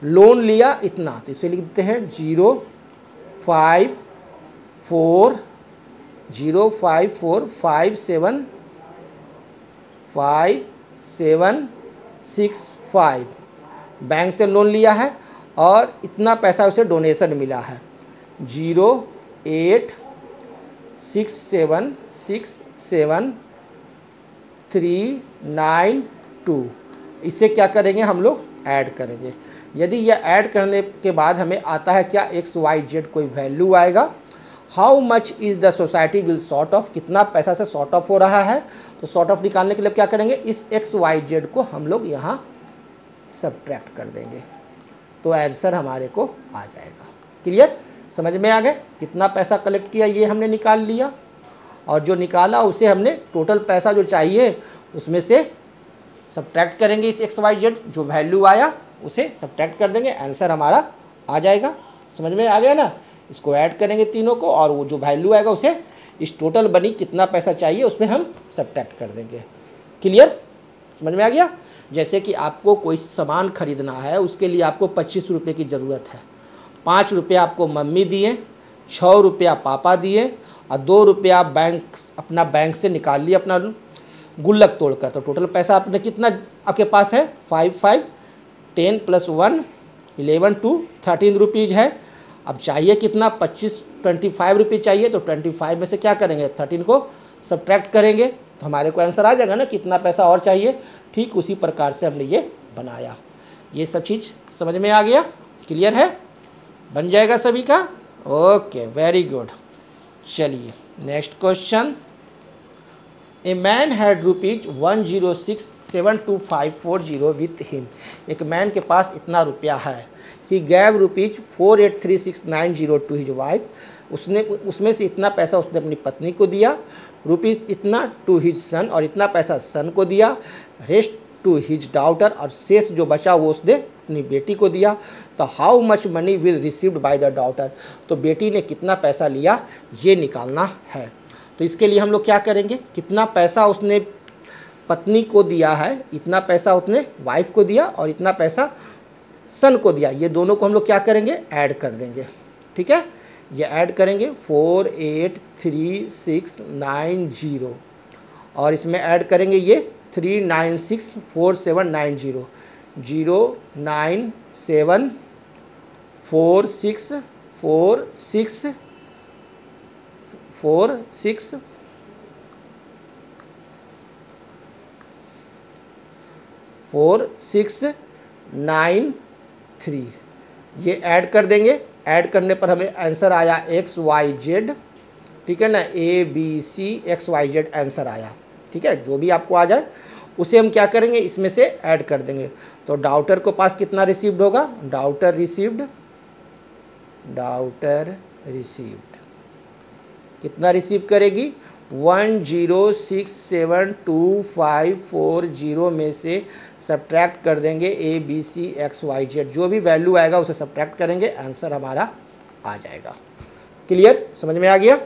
Loan लिया इतना, तो इसे लिखते हैं 0545765 बैंक से लोन लिया है और इतना पैसा उसे डोनेशन मिला है 086767392। इसे क्या करेंगे हम लोग, ऐड करेंगे। यदि यह ऐड करने के बाद हमें आता है क्या, XYZ कोई वैल्यू आएगा। How much is the society will sort of, कितना पैसा से सॉर्ट ऑफ हो रहा है। तो सॉर्ट ऑफ निकालने के लिए क्या करेंगे, इस XYZ को हम लोग यहाँ सब्ट्रैक्ट कर देंगे, तो आंसर हमारे को आ जाएगा। क्लियर, समझ में आ गए। कितना पैसा कलेक्ट किया ये हमने निकाल लिया, और जो निकाला उसे हमने टोटल पैसा जो चाहिए उसमें से सब्ट्रैक्ट करेंगे। इस XYZ जो वैल्यू आया उसे सब्ट्रैक्ट कर देंगे, आंसर हमारा आ जाएगा। समझ में आ गया ना। इसको ऐड करेंगे तीनों को, और वो जो वैल्यू आएगा उसे इस टोटल बनी कितना पैसा चाहिए उसमें हम सब्ट्रैक्ट कर देंगे। क्लियर, समझ में आ गया। जैसे कि आपको कोई सामान खरीदना है, उसके लिए आपको 25 रुपये की ज़रूरत है। 5 रुपये आपको मम्मी दिए, 6 रुपया पापा दिए, और 2 रुपया अपना बैंक से निकाल लिए अपना गुल्लक तोड़कर। तो टोटल पैसा आपने कितना आपके पास है, 5 10 + 1 11 2 13 रुपीज़ है। अब चाहिए कितना, 25 रुपये चाहिए। तो 25 में से क्या करेंगे, 13 को सब्ट्रैक्ट करेंगे, तो हमारे को आंसर आ जाएगा ना, कितना पैसा और चाहिए। ठीक उसी प्रकार से हमने ये बनाया। ये सब चीज़ समझ में आ गया, क्लियर है, बन जाएगा सभी का। Okay, very good. चलिए next question. A man had ₹106,72540 with him. एक मैन के पास इतना रुपया है। He gave ₹4836,902 to his wife. उसमें से इतना पैसा उसने अपनी पत्नी को दिया, रुपीज़ इतना टू हिज सन, और इतना पैसा सन को दिया, रेस्ट टू हिज डॉटर, और शेष जो बचा वो उसने अपनी बेटी को दिया। तो how much money will received by the daughter. तो बेटी ने कितना पैसा लिया ये निकालना है। तो इसके लिए हम लोग क्या करेंगे, कितना पैसा उसने पत्नी को दिया है, इतना पैसा उसने वाइफ को दिया, और इतना पैसा सन को दिया, ये दोनों को हम लोग क्या करेंगे, ऐड कर देंगे। ठीक है, ये ऐड करेंगे 483690, और इसमें ऐड करेंगे ये 3964790 09646464693 ये ऐड कर देंगे। ऐड करने पर हमें आंसर आया XYZ। ठीक है ना, ABC XYZ आंसर आया। ठीक है, जो भी आपको आ जाए उसे हम क्या करेंगे, इसमें से ऐड कर देंगे। तो डॉटर को पास कितना रिसीव्ड होगा, डॉटर रिसीव्ड कितना रिसीव करेगी, 1067250 में से सब्ट्रैक्ट कर देंगे ABC XYZ। जो भी वैल्यू आएगा उसे सब्ट्रैक्ट करेंगे, आंसर हमारा आ जाएगा। क्लियर, समझ में आ गया।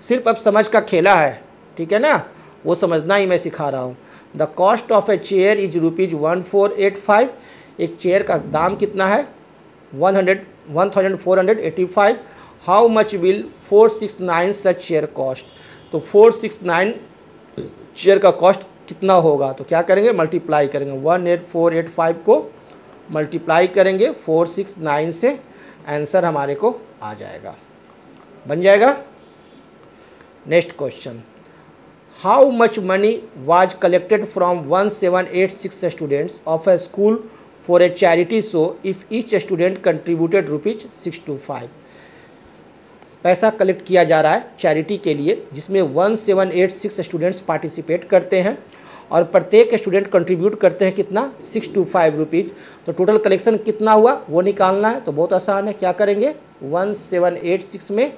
सिर्फ अब समझ का खेला है, ठीक है ना, वो समझना ही मैं सिखा रहा हूँ। The cost of a chair is ₹1485। एक चेयर का दाम कितना है, 1485। How much will 469 such chair cost. तो 469 चेयर का कॉस्ट कितना होगा, तो क्या करेंगे, मल्टीप्लाई करेंगे। 18485 को मल्टीप्लाई करेंगे 469 से, आंसर हमारे को आ जाएगा, बन जाएगा। Next question. How much money was collected from 1786 students of A school for a charity show if each student contributed ₹625। पैसा कलेक्ट किया जा रहा है चैरिटी के लिए, जिसमें 1786 स्टूडेंट्स पार्टिसिपेट करते हैं, और प्रत्येक स्टूडेंट कंट्रीब्यूट करते हैं कितना, ₹625। तो टोटल कलेक्शन कितना हुआ वो निकालना है। तो बहुत आसान है, क्या करेंगे, 1786 में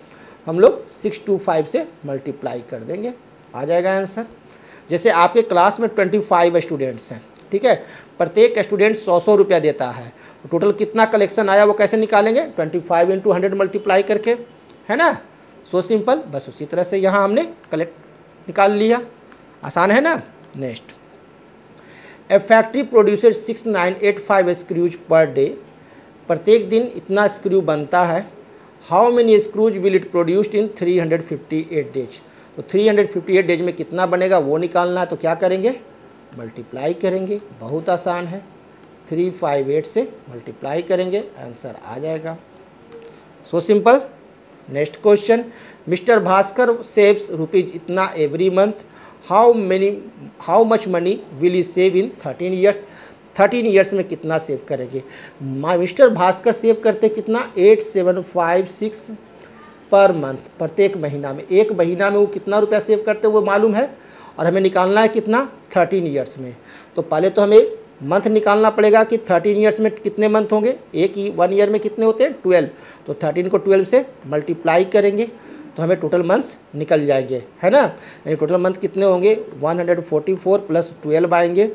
हम लोग 625 से मल्टीप्लाई कर देंगे, आ जाएगा आंसर। जैसे आपके क्लास में 25 स्टूडेंट्स हैं, ठीक है, प्रत्येक स्टूडेंट 100 रुपया देता है, टोटल कितना कलेक्शन आया वो कैसे निकालेंगे, 25 × 100 मल्टीप्लाई करके, है ना। So simple. बस उसी तरह से यहाँ हमने कलेक्ट निकाल लिया, आसान है ना। Next, a factory producer 6985 screws per day, प्रत्येक दिन इतना स्क्रू बनता है। How many screws will it produced in 358 days, तो 358 डेज में कितना बनेगा वो निकालना है। तो क्या करेंगे, मल्टीप्लाई करेंगे, बहुत आसान है, 358 से मल्टीप्लाई करेंगे, आंसर आ जाएगा। So simple. Next question, mister Bhaskar saves rupees इतना every month, how much money will he save in 13 years, 13 years में कितना सेव करेंगे। मिस्टर भास्कर सेव करते कितना, 8756 पर मंथ, प्रत्येक महीना में। एक महीना में वो कितना रुपया सेव करते वो मालूम है, और हमें निकालना है कितना, 13 ईयर्स में। तो पहले तो हमें मंथ निकालना पड़ेगा कि 13 ईयर्स में कितने मंथ होंगे। एक ही 1 ईयर में कितने होते हैं, 12। तो 13 को 12 से मल्टीप्लाई करेंगे तो हमें टोटल मंथ्स निकल जाएंगे, है ना। यानी टोटल मंथ कितने होंगे, 144 प्लस 12 आएंगे,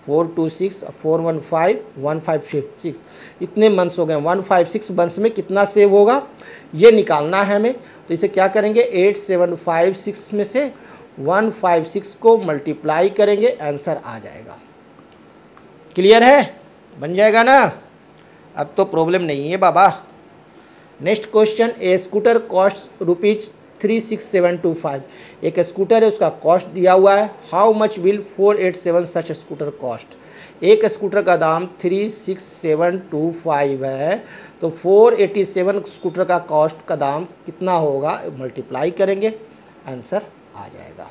426 415 156, इतने मंथ्स हो गए। 156 मंथ्स में कितना सेव होगा ये निकालना है हमें। तो इसे क्या करेंगे, 8756 में से 156 को मल्टीप्लाई करेंगे, आंसर आ जाएगा। क्लियर है, बन जाएगा ना। अब तो प्रॉब्लम नहीं है बाबा। नेक्स्ट क्वेश्चन, ए स्कूटर कॉस्ट रुपीज 36725, एक स्कूटर है उसका कॉस्ट दिया हुआ है। How much will 487 such scooter cost, एक स्कूटर का दाम 36725 है, तो 487 स्कूटर का कॉस्ट का दाम कितना होगा, मल्टीप्लाई करेंगे, आंसर आ जाएगा।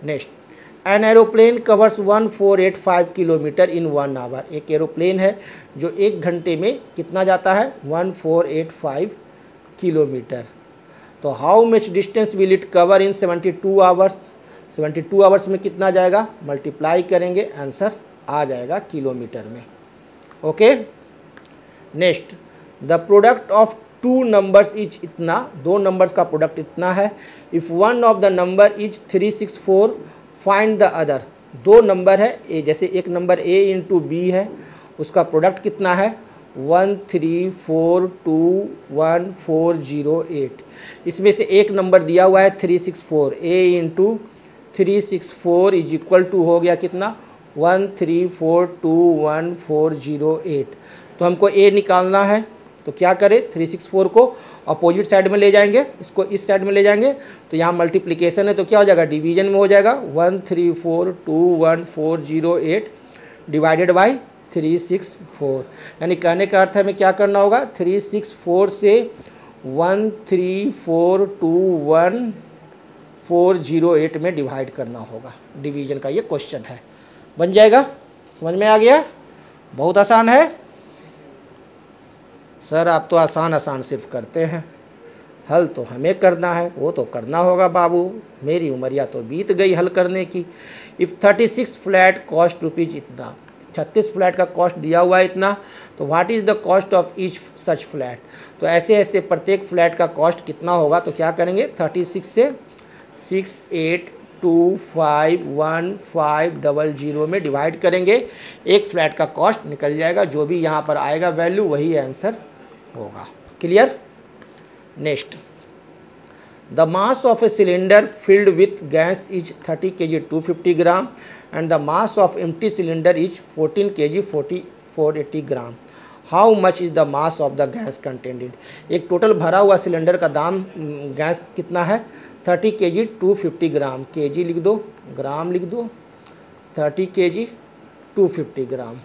Next, an aeroplane covers 1485 kilometre in 1 hour, एक एरोप्लेन है जो 1 घंटे में कितना जाता है, 1485 किलोमीटर। तो how much distance will it cover in 72 hours, 72 hours में कितना जाएगा, मल्टीप्लाई करेंगे, आंसर आ जाएगा किलोमीटर में। Okay. Next, the product of 2 numbers is इतना, 2 नंबर्स का प्रोडक्ट इतना है। If one of the number is 364 find the other, 2 number है ए, जैसे एक नंबर a इंटू बी है, उसका प्रोडक्ट कितना है 13421 इसमें से एक नंबर दिया हुआ है 364, a into 364 is equal to हो गया कितना 13421 तो हमको a निकालना है। तो क्या करें, 364 को अपोजिट साइड में ले जाएंगे, इसको इस साइड में ले जाएंगे, तो यहाँ मल्टीप्लिकेशन है तो क्या हो जाएगा, डिवीजन में हो जाएगा। 13421 डिवाइडेड बाई 364, यानी कहने का अर्थ है हमें क्या करना होगा, 364 से 13421 में डिवाइड करना होगा, डिवीजन का ये क्वेश्चन है। बन जाएगा, समझ में आ गया, बहुत आसान है। सर आप तो आसान सिर्फ करते हैं, हल तो हमें करना है, वो तो करना होगा बाबू, मेरी उमरिया तो बीत गई हल करने की। इफ़ 36 फ्लैट कॉस्ट रुपीज इतना, 36 फ्लैट का कॉस्ट दिया हुआ है इतना, तो what is the cost of each such flat, तो ऐसे ऐसे प्रत्येक फ्लैट का कॉस्ट कितना होगा। तो क्या करेंगे, 36 से 68251500 में डिवाइड करेंगे, एक फ्लैट का कॉस्ट निकल जाएगा, जो भी यहाँ पर आएगा वैल्यू वही आंसर होगा। Clear. Next, the mass of a cylinder filled with gas is 30 kg 250 gram and the mass of empty cylinder is 14 kg 480 gram. How much is the mass of the gas contented, एक टोटल भरा हुआ सिलेंडर का दाम गैस कितना है 30 kg 250 ग्राम, kg लिख दो, ग्राम लिख दो, 30 kg 250 ग्राम।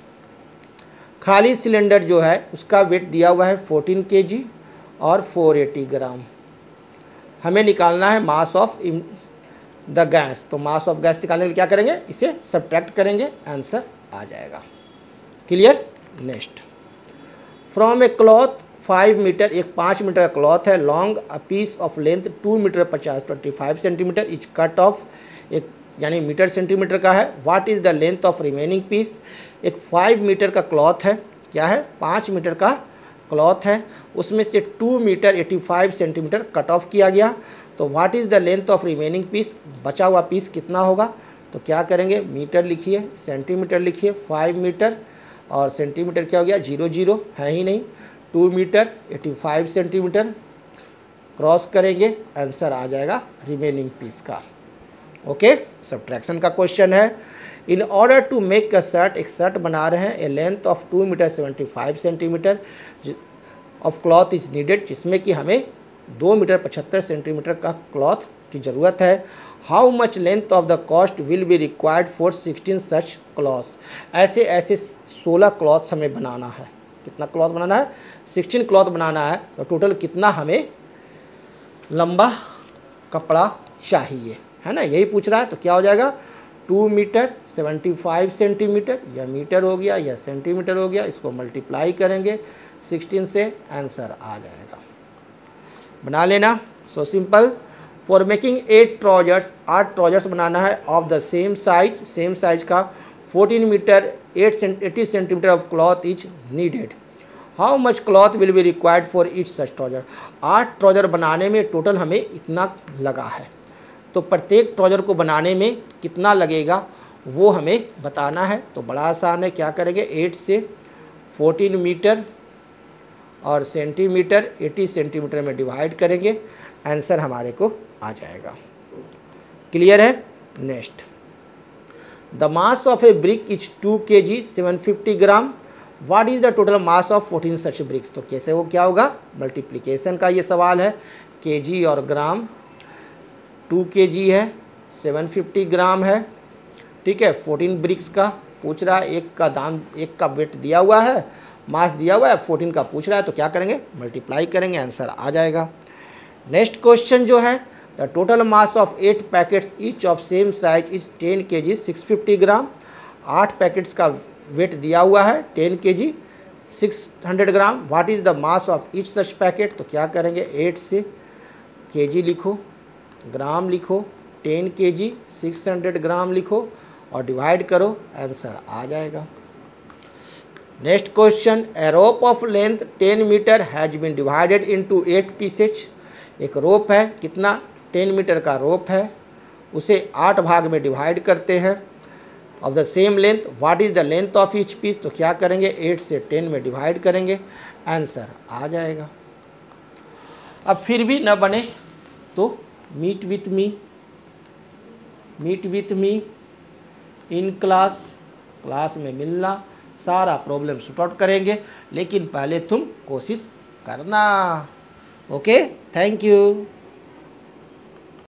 खाली सिलेंडर जो है उसका वेट दिया हुआ है 14 kg और 480 ग्राम। हमें निकालना है मास ऑफ द गैस, तो मास ऑफ गैस निकालने के लिए क्या करेंगे, इसे सब्ट्रैक्ट करेंगे, आंसर आ जाएगा। Clear. Next, from a cloth 5 metre, एक 5 मीटर का क्लॉथ है, long a piece of length 2 metre 25 centimetre is cut off, एक यानी मीटर सेंटीमीटर का है। What is the length of remaining piece, एक 5 मीटर का क्लॉथ है, क्या है 5 मीटर का क्लॉथ है, उसमें से 2 मीटर 85 सेंटीमीटर कट ऑफ किया गया, तो what is the length of remaining piece, बचा हुआ पीस कितना होगा, तो क्या करेंगे, मीटर लिखिए, सेंटीमीटर लिखिए, 5 मीटर और सेंटीमीटर क्या हो गया, 0 0 है ही नहीं, 2 मीटर 85 सेंटीमीटर, क्रॉस करेंगे, आंसर आ जाएगा रिमेनिंग पीस का। ओके, सब्ट्रैक्शन का क्वेश्चन है। In order to make a shirt, एक शर्ट बना रहे हैं, a length of 2 metre 75 centimetre of cloth is needed, जिसमें कि हमें 2 मीटर 75 सेंटीमीटर का क्लॉथ की ज़रूरत है। How much length of the cost will be required for 16 such clothes, ऐसे ऐसे 16 क्लॉथ्स हमें बनाना है। कितना क्लॉथ बनाना है, 16 क्लॉथ बनाना है, तो टोटल कितना हमें लंबा कपड़ा चाहिए, है ना, यही पूछ रहा है। तो क्या हो जाएगा, 2 मीटर 75 सेंटीमीटर, या मीटर हो गया या सेंटीमीटर हो गया, इसको मल्टीप्लाई करेंगे 16 से, आंसर आ जाएगा। बना लेना, so simple. For making 8 trousers, 8 trousers बनाना है ऑफ द सेम साइज का 14 metre 80 centimetre of cloth is needed. How much cloth will be required for each such trouser, 8 trouser बनाने में टोटल हमें इतना लगा है, तो प्रत्येक ट्राउजर को बनाने में कितना लगेगा वो हमें बताना है। तो बड़ा आसान है, क्या करेंगे, 8 से 14 मीटर और सेंटीमीटर 80 सेंटीमीटर में डिवाइड करेंगे, आंसर हमारे को आ जाएगा। क्लियर है। Next, the mass of a brick is 2 kg 750 gram, what is the total mass of 14 such bricks. तो कैसे वो क्या होगा, मल्टीप्लिकेशन का ये सवाल है, केजी और ग्राम, 2 kg है, 750 ग्राम है, ठीक है, 14 ब्रिक्स का पूछ रहा है, एक का दाम, एक का वेट दिया हुआ है, मास दिया हुआ है, 14 का पूछ रहा है, तो क्या करेंगे, मल्टीप्लाई करेंगे, आंसर आ जाएगा। नेक्स्ट क्वेश्चन जो है, the total mass of 8 packets each of same size is 10 kg 650 gram, 8 packets का वेट दिया हुआ है 10 kg 600 gram, what is the mass of each such packet. तो क्या करेंगे, 8 से kg लिखो, ग्राम लिखो, 10 kg 600 ग्राम लिखो और डिवाइड करो, आंसर आ जाएगा। Next question, a rope of length 10 metre has been divided into 8 pieces, एक रोप है, कितना, 10 मीटर का रोप है, उसे 8 भाग में डिवाइड करते हैं, of the same length, what is the length of each piece. तो क्या करेंगे, 8 से 10 में डिवाइड करेंगे, आंसर आ जाएगा। अब फिर भी न बने तो meet with me in class में मिलना, सारा प्रॉब्लम सॉर्ट आउट करेंगे, लेकिन पहले तुम कोशिश करना। Okay, thank you.